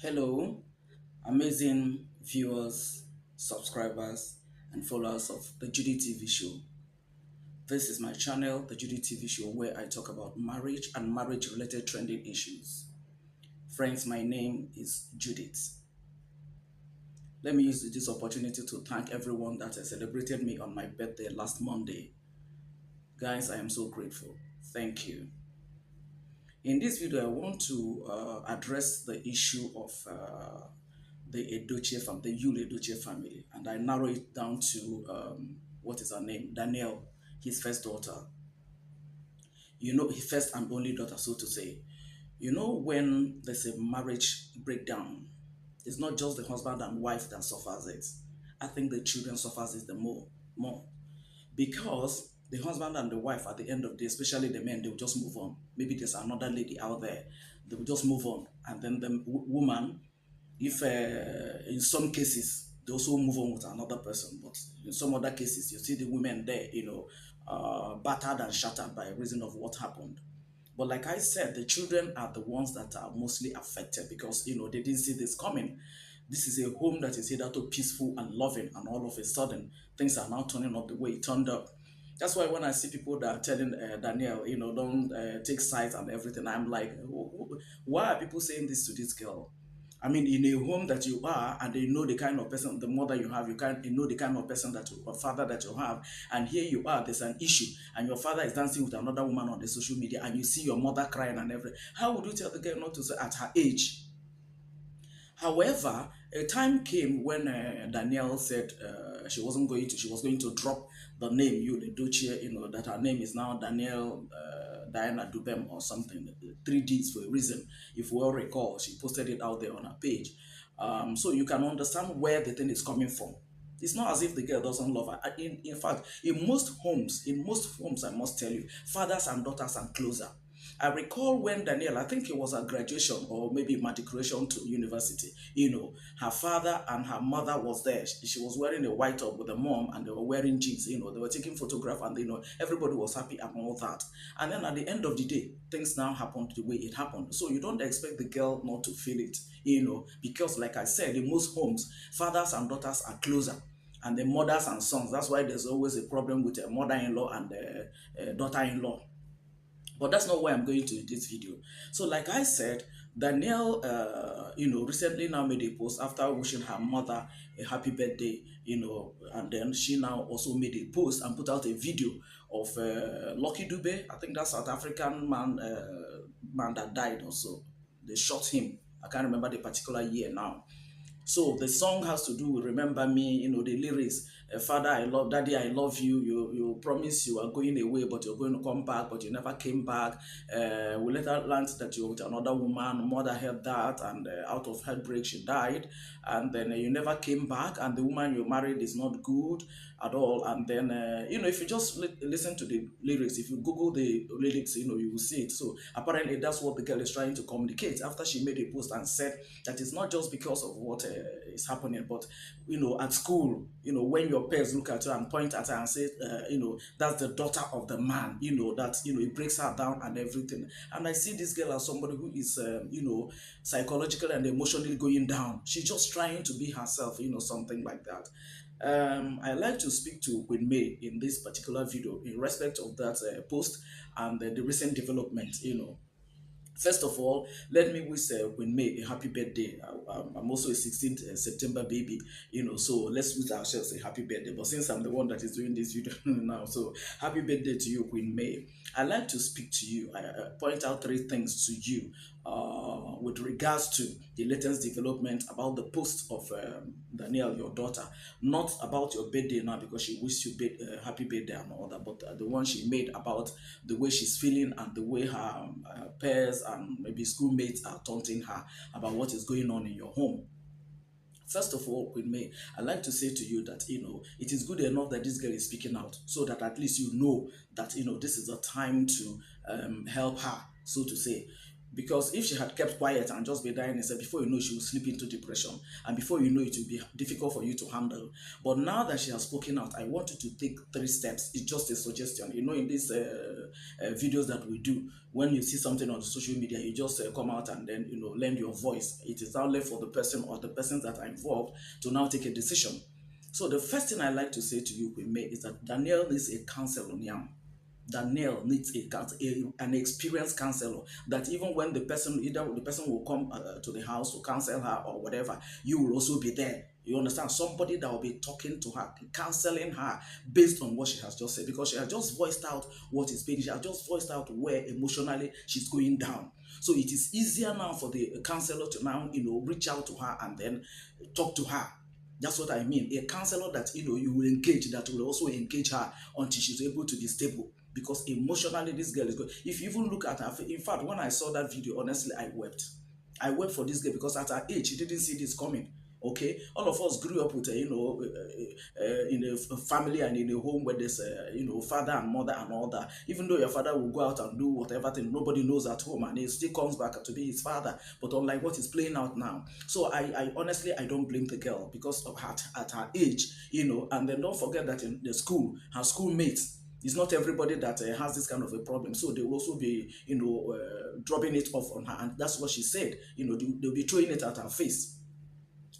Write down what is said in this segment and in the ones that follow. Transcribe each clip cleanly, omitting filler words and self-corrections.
Hello, amazing viewers, subscribers, and followers of the Judy TV show. This is my channel, the Judy TV show, where I talk about marriage and marriage related trending issues. Friends, my name is Judith. Let me use this opportunity to thank everyone that has celebrated me on my birthday last Monday. Guys, I am so grateful. Thank you. In this video, I want to address the issue of the Edochie family, the YUL Edochie family, and I narrow it down to what is her name, Danielle, his first daughter. You know, his first and only daughter, so to say. You know, when there's a marriage breakdown, it's not just the husband and wife that suffers it. I think the children suffers it the more because the husband and the wife at the end of the day, especially the men, they'll just move on. Maybe there's another lady out there, they will just move on, and then the woman, if in some cases they also move on with another person, but in some other cases you see the women there, battered and shattered by reason of what happened. But like I said, the children are the ones that are mostly affected because they didn't see this coming. This is a home that is hitherto peaceful and loving, and all of a sudden things are now turning up the way it turned up. That's why when I see people that are telling Danielle, don't take sides and everything, I'm like, why are people saying this to this girl? I mean, in a home that you are, and they know the kind of person, the mother you have, you know the kind of person that or father that you have, and here you are, there's an issue, and your father is dancing with another woman on the social media, and you see your mother crying and everything. How would you tell the girl not to say at her age? However, a time came when Danielle said she was going to drop the name YUL Edochie, that her name is now Danielle Diana Dubem or something, 3Ds for a reason. If we all recall, she posted it out there on her page. So you can understand where the thing is coming from. It's not as if the girl doesn't love her. In fact, in most homes, I must tell you, fathers and daughters are closer. I recall when Danielle, I think it was her graduation or maybe matriculation to university, her father and her mother was there. She was wearing a white top with the mom and they were wearing jeans, they were taking photograph and, everybody was happy and all that. And then at the end of the day, things now happened the way it happened. So you don't expect the girl not to feel it, because like I said, in most homes, fathers and daughters are closer and the mothers and sons. That's why there's always a problem with a mother-in-law and a daughter-in-law. But that's not why I'm going to in this video. So like I said, Danielle, recently now made a post after wishing her mother a happy birthday, and then she now also made a post and put out a video of Lucky Dube. I think that's South African man that died also. They shot him. I can't remember the particular year now. So the song has to do with remember me, the lyrics. Father, I love, daddy, I love you. You promise you are going away, but you're going to come back, but you never came back. We later learned that you're with another woman. Mother heard that, and out of heartbreak, she died. And then you never came back, and the woman you married is not good at all. And then, if you just listen to the lyrics, if you Google the lyrics, you will see it. So apparently that's what the girl is trying to communicate after she made a post and said that it's not just because of what is happening, but, at school, when your peers look at her and point at her and say, that's the daughter of the man, that, it breaks her down and everything. And I see this girl as somebody who is, psychologically and emotionally going down. She's just trying to be herself, something like that. I like to speak to Queen May in this particular video in respect of that post and the recent development. First of all, let me wish Queen May a happy birthday. I'm also a 16th September baby, so let's wish ourselves a happy birthday. But since I'm the one that is doing this video now, so happy birthday to you, Queen May. I like to speak to you. I point out three things to you with regards to the latest development about the post of Danielle, your daughter. Not about your birthday now because she wished you happy birthday and all that, but the one she made about the way she's feeling and the way her peers and maybe schoolmates are taunting her about what is going on in your home. First of all, Queen May, I'd like to say to you that, it is good enough that this girl is speaking out so that at least you know that, this is a time to help her, so to say. Because if she had kept quiet and just be dying and said, before you know, she will slip into depression. And before you know, it will be difficult for you to handle. But now that she has spoken out, I want you to take 3 steps. It's just a suggestion. In these videos that we do, when you see something on social media, you just come out and then, lend your voice. It is now left for the person or the persons that are involved to now take a decision. So the first thing I like to say to you, Queen May, is that Danielle is a counselor. Danielle needs an experienced counselor, that even when either the person will come to the house to counsel her or whatever, you will also be there. You understand? Somebody that will be talking to her, counseling her based on what she has just said, because she has just voiced out what is pain. She has just voiced out where emotionally she's going down. So it is easier now for the counselor to now, reach out to her and then talk to her. That's what I mean. A counselor that you will engage, that will also engage her until she's able to be stable. Because emotionally, this girl is good. If you even look at her, in fact, when I saw that video, honestly, I wept. I wept for this girl because at her age, she didn't see this coming. Okay, all of us grew up with in a family and in a home where there's father and mother and all that. Even though your father will go out and do whatever thing, nobody knows at home, and he still comes back to be his father. But unlike what is playing out now, so I honestly, I don't blame the girl, because of at her age, and then don't forget that in the school, her schoolmates. It's not everybody that has this kind of a problem, so they will also be, dropping it off on her, and that's what she said. They'll be throwing it at her face.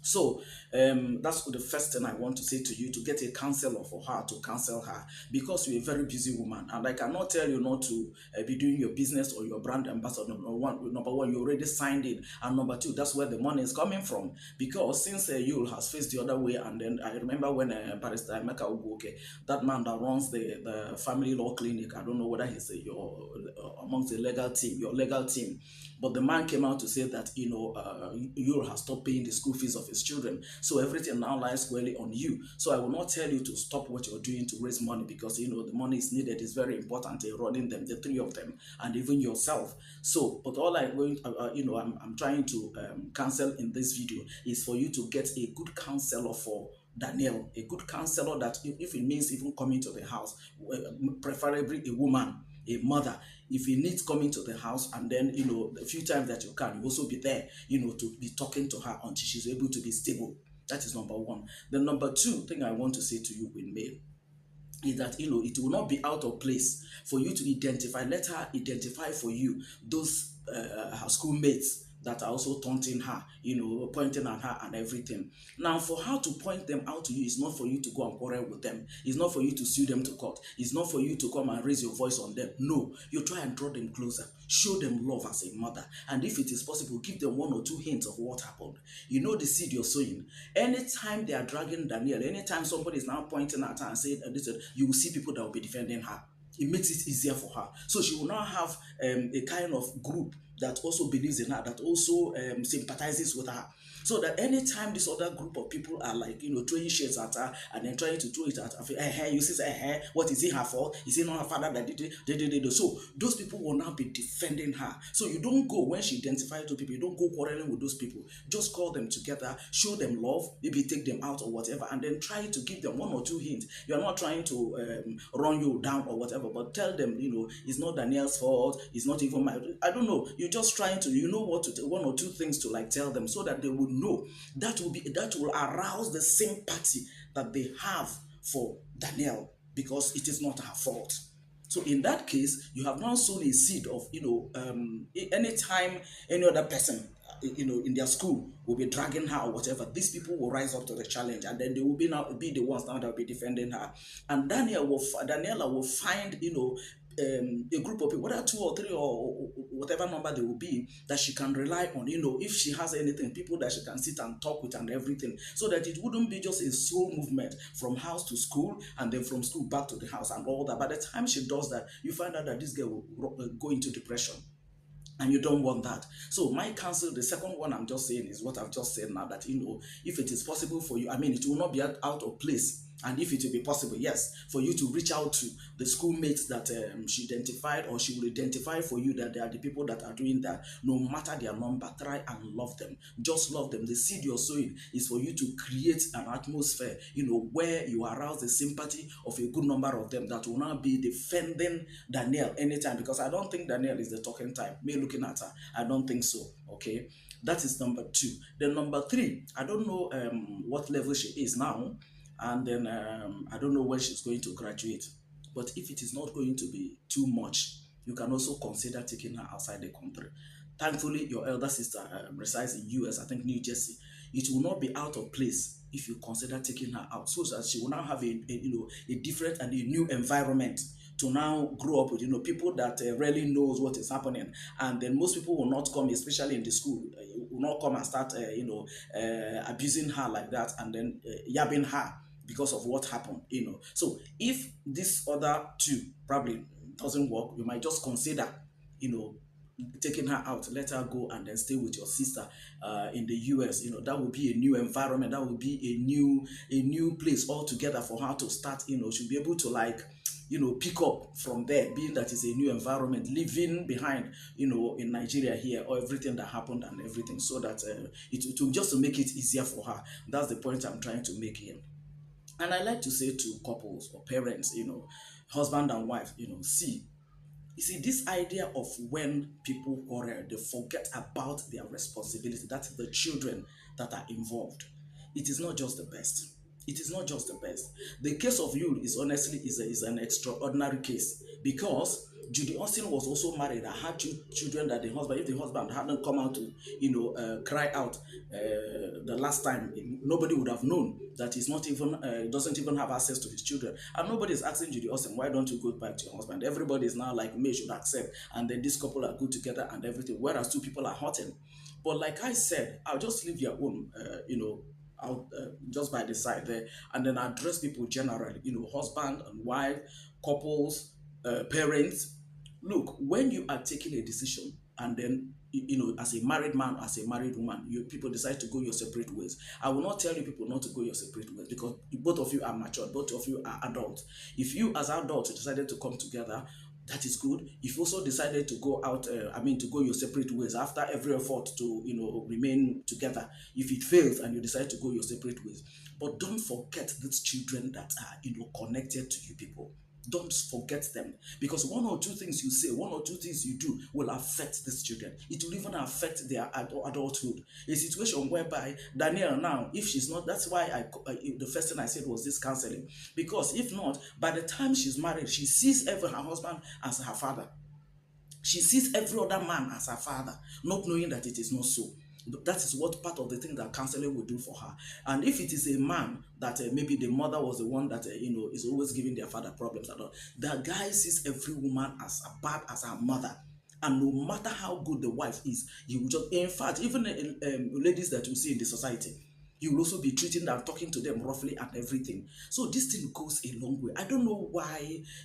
So that's the first thing I want to say to you, to get a counselor for her to counsel her, because you're a very busy woman, and I cannot tell you not to be doing your business or your brand ambassador. Number one, you already signed in, and number two, that's where the money is coming from. Because since YUL has faced the other way, and then I remember when Barrister Emeka Ugoke, that man that runs the family law clinic, I don't know whether he's your amongst the legal team, your legal team, but the man came out to say that YUL has stopped paying the school fees of his children, so everything now lies squarely on you. So I will not tell you to stop what you're doing to raise money, because the money is needed. It's very important in running them, the three of them, and even yourself. So, but all I'm going, I'm trying to counsel in this video is for you to get a good counselor for Danielle, a good counselor that, if it means even coming to the house, preferably a woman, a mother, if he needs coming to the house, and then a few times that you can, you also be there, to be talking to her until she's able to be stable. That is number one. The number two thing I want to say to you, with May, is that it will not be out of place for you to identify. Let her identify for you those her schoolmates that are also taunting her, pointing at her and everything. Now, for her to point them out to you, it's not for you to go and quarrel with them. It's not for you to sue them to court. It's not for you to come and raise your voice on them. No, you try and draw them closer. Show them love as a mother. And if it is possible, give them 1 or 2 hints of what happened. The seed you're sowing. Anytime they are dragging Danielle, anytime somebody is now pointing at her and saying, you will see people that will be defending her. It makes it easier for her. So she will now have a kind of group that also believes in her, that also sympathizes with her. So that anytime this other group of people are like, throwing shades at her and then trying to throw it at her, you see, what is it her fault? Is it not her father that did it? So those people will now be defending her. So you don't go, when she identifies two people, you don't go quarreling with those people. Just call them together, show them love, maybe take them out or whatever, and then try to give them 1 or 2 hints. You are not trying to run you down or whatever, but tell them, it's not Danielle's fault, it's not even my, I don't know. You're just trying to, what to 1 or 2 things to like tell them, so that they would know. That will arouse the sympathy that they have for Danielle, because it is not her fault. So in that case, you have now sown a seed of, anytime any other person, in their school will be dragging her or whatever, these people will rise up to the challenge, and then they will be the ones now that will be defending her. And Daniela will find, a group of people, whether 2 or 3 or whatever number they will be, that she can rely on, if she has anything, people that she can sit and talk with and everything, so that it wouldn't be just a slow movement from house to school and then from school back to the house and all that. By the time she does that, you find out that this girl will go into depression. And you don't want that. So my counsel, the second one I'm just saying, is what I've just said now, that if it is possible for you, it will not be out of place And if it will be possible, yes, for you to reach out to the schoolmates that she identified, or she will identify for you that they are the people that are doing that. No matter their number, try and love them. Just love them. The seed you're sowing is for you to create an atmosphere, where you arouse the sympathy of a good number of them that will now be defending Danielle anytime. Because I don't think Danielle is the talking type. Me looking at her, I don't think so. Okay, that is number two. Then number three, I don't know what level she is now, and then I don't know when she's going to graduate. But if it is not going to be too much, you can also consider taking her outside the country. Thankfully, your elder sister resides in US, I think New Jersey. It will not be out of place if you consider taking her out, so that she will now have a different and a new environment to now grow up with, people that really knows what is happening. And then most people will not come, especially in the school, will not come and start abusing her like that, and then yabbing her because of what happened. So if this other two probably doesn't work, you might just consider, you know taking her out, let her go and then stay with your sister in the US. That will be a new environment, that will be a new place altogether for her to start. She'll be able to, like, pick up from there, being that it's a new environment, leaving behind, in Nigeria here, or everything that happened and everything, so that it will just to make it easier for her. That's the point I'm trying to make here. And I like to say to couples or parents, husband and wife, see, you see, this idea of when people quarrel, they forget about their responsibility. That's the children that are involved. It is not just the best. It is not just the best. The case of Yul is honestly is an extraordinary case, because Judy Austin was also married and had children that the husband, if the husband hadn't come out to, cry out the last time, nobody would have known that he's not even, doesn't even have access to his children. And nobody is asking Judy Austin, why don't you go back to your husband? Everybody is now like, May should accept. And then this couple are good together and everything, whereas two people are hurting. But like I said, I'll just leave your own, out just by the side there, and then address people generally, husband and wife, couples, parents. Look, when you are taking a decision, and then as a married man, as a married woman, people decide to go your separate ways. I will not tell you people not to go your separate ways, because both of you are mature, both of you are adults. If you as adults decided to come together, that is good. If you also decided to go out, to go your separate ways after every effort to, remain together, if it fails and you decide to go your separate ways, but don't forget these children that are, connected to you people. Don't forget them, because one or two things you say, one or two things you do will affect these children. It will even affect their adulthood. A situation whereby Danielle now, if she's not, that's why the first thing I said was this counseling. Because if not, by the time she's married, she sees her husband as her father. She sees every other man as her father, not knowing that it is not so. That is what part of the thing that counseling will do for her. And if it is a man that maybe the mother was the one that is always giving their father problems and all, the guy sees every woman as bad as her mother. And no matter how good the wife is, he will just, in fact, even ladies that you see in the society, you will also be treating them, talking to them roughly and everything. So this thing goes a long way. I don't know why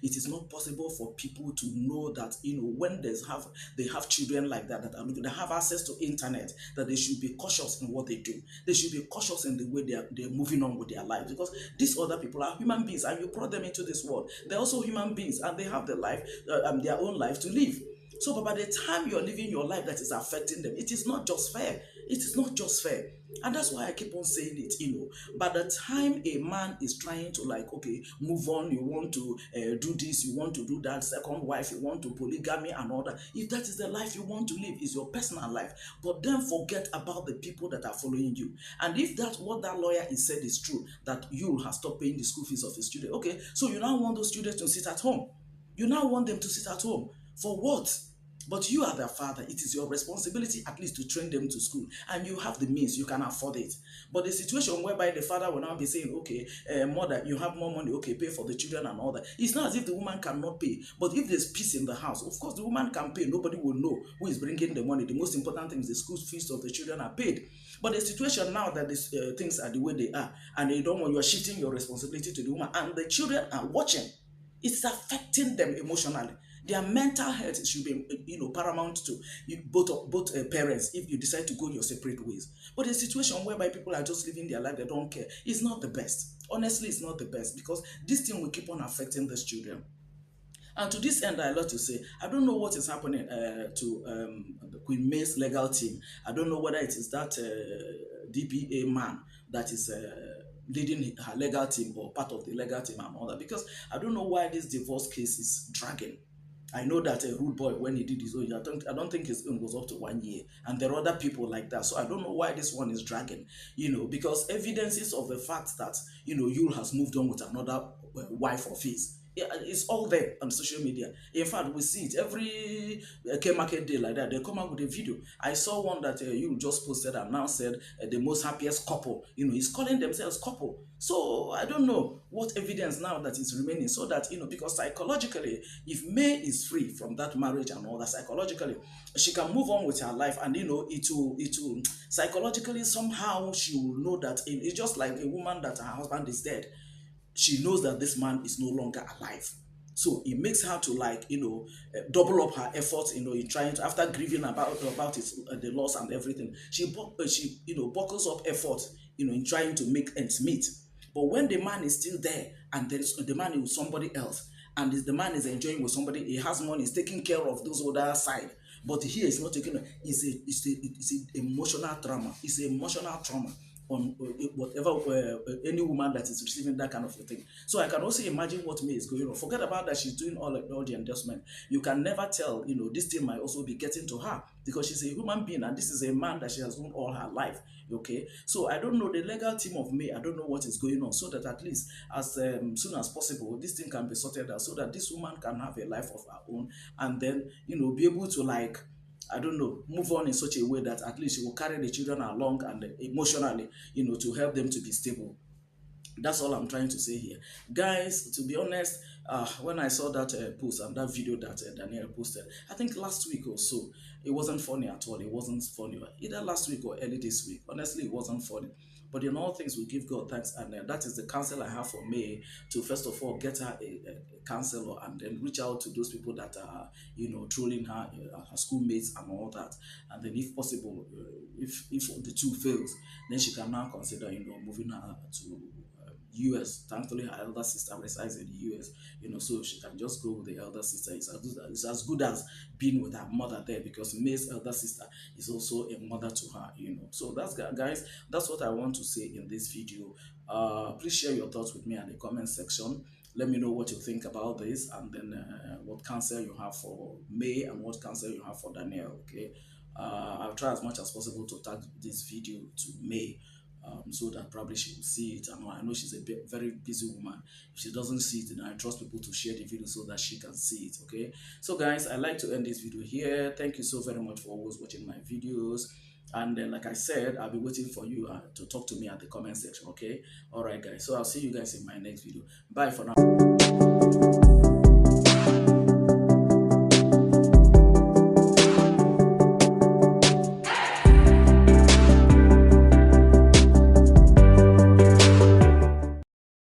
it is not possible for people to know that, when they have children like that, they have access to internet, that they should be cautious in what they do. They should be cautious in the way they're moving on with their lives, because these other people are human beings, and you brought them into this world. They're also human beings, and they have their own life to live. So, but by the time you're living your life that is affecting them, it is not just fair. It is not just fair. And that's why I keep on saying it. By the time a man is trying to, like, okay, move on, you want to do this, you want to do that, second wife, you want to polygamy and all that. If that is the life you want to live, is your personal life. But then forget about the people that are following you. And if that's what that lawyer is said is true, that you have stopped paying the school fees of his student, okay, so you now want those students to sit at home. You now want them to sit at home. For what? But you are their father. It is your responsibility at least to train them to school. And you have the means, you can afford it. But the situation whereby the father will now be saying, okay, mother, you have more money, okay, pay for the children and all that. It's not as if the woman cannot pay. But if there's peace in the house, of course the woman can pay. Nobody will know who is bringing the money. The most important thing is the school fees of the children are paid. But the situation now that these things are the way they are, and you are shifting your responsibility to the woman, and the children are watching, it's affecting them emotionally. Their mental health should be, paramount to both parents if you decide to go your separate ways. But a situation whereby people are just living their life, they don't care, is not the best. Honestly, it's not the best, because this thing will keep on affecting these children. And to this end, I love to say, I don't know what is happening to Queen May's legal team. I don't know whether it is that DPA man that is leading her legal team, or part of the legal team and all that, because I don't know why this divorce case is dragging. I know that a rude boy, when he did his own, I don't think his own was up to 1 year, and there are other people like that. So I don't know why this one is dragging, because evidences of the fact that Yul has moved on with another wife of his. Yeah, it's all there on social media. In fact, we see it every K market day like that. They come out with a video. I saw one that you just posted and now said the most happiest couple. He's calling themselves couple. So I don't know what evidence now that is remaining, so that because psychologically, if May is free from that marriage and all that, psychologically, she can move on with her life, and it will psychologically, somehow she will know that it's just like a woman that her husband is dead. She knows that this man is no longer alive. So it makes her to, like, double up her efforts, in trying to, after grieving about his the loss and everything. She buckles up effort, in trying to make ends meet. But when the man is still there, and the man is with somebody else, and the man is enjoying with somebody, he has money, he's taking care of those other side. But here is not taking. It's a emotional trauma. It's an emotional trauma on whatever any woman that is receiving that kind of a thing. So I can also imagine what May is going on. Forget about that she's doing all the endorsement. You can never tell, this thing might also be getting to her, because she's a human being, and this is a man that she has known all her life. Okay, so I don't know the legal team of May. I don't know what is going on, so that at least as soon as possible this thing can be sorted out, so that this woman can have a life of her own, and then be able to, like, I don't know, move on in such a way that at least she will carry the children along, and emotionally, to help them to be stable. That's all I'm trying to say here. Guys, to be honest, when I saw that post and that video that Danielle posted, I think last week or so, it wasn't funny at all. It wasn't funny. Either last week or early this week. Honestly, it wasn't funny. But in all things, we give God thanks. And that is the counsel I have for May, to first of all get her a counselor, and then reach out to those people that are, trolling her, her schoolmates and all that. And then, if possible, if the two fails, then she can now consider, moving her to US. Thankfully, her elder sister resides in the US, so she can just go with the elder sister. It's as good as being with her mother there, because May's elder sister is also a mother to her. So that's, guys, that's what I want to say in this video. Please share your thoughts with me in the comment section. Let me know what you think about this, and then what counsel you have for May and what counsel you have for Danielle. Okay, I'll try as much as possible to tag this video to May, so that probably she will see it. And I know she's a very busy woman. If she doesn't see it, then I trust people to share the video so that she can see it. Okay, so guys, I like to end this video here. Thank you so very much for always watching my videos. And then, like I said, I'll be waiting for you to talk to me at the comment section. Okay, all right, guys, so I'll see you guys in my next video. Bye for now.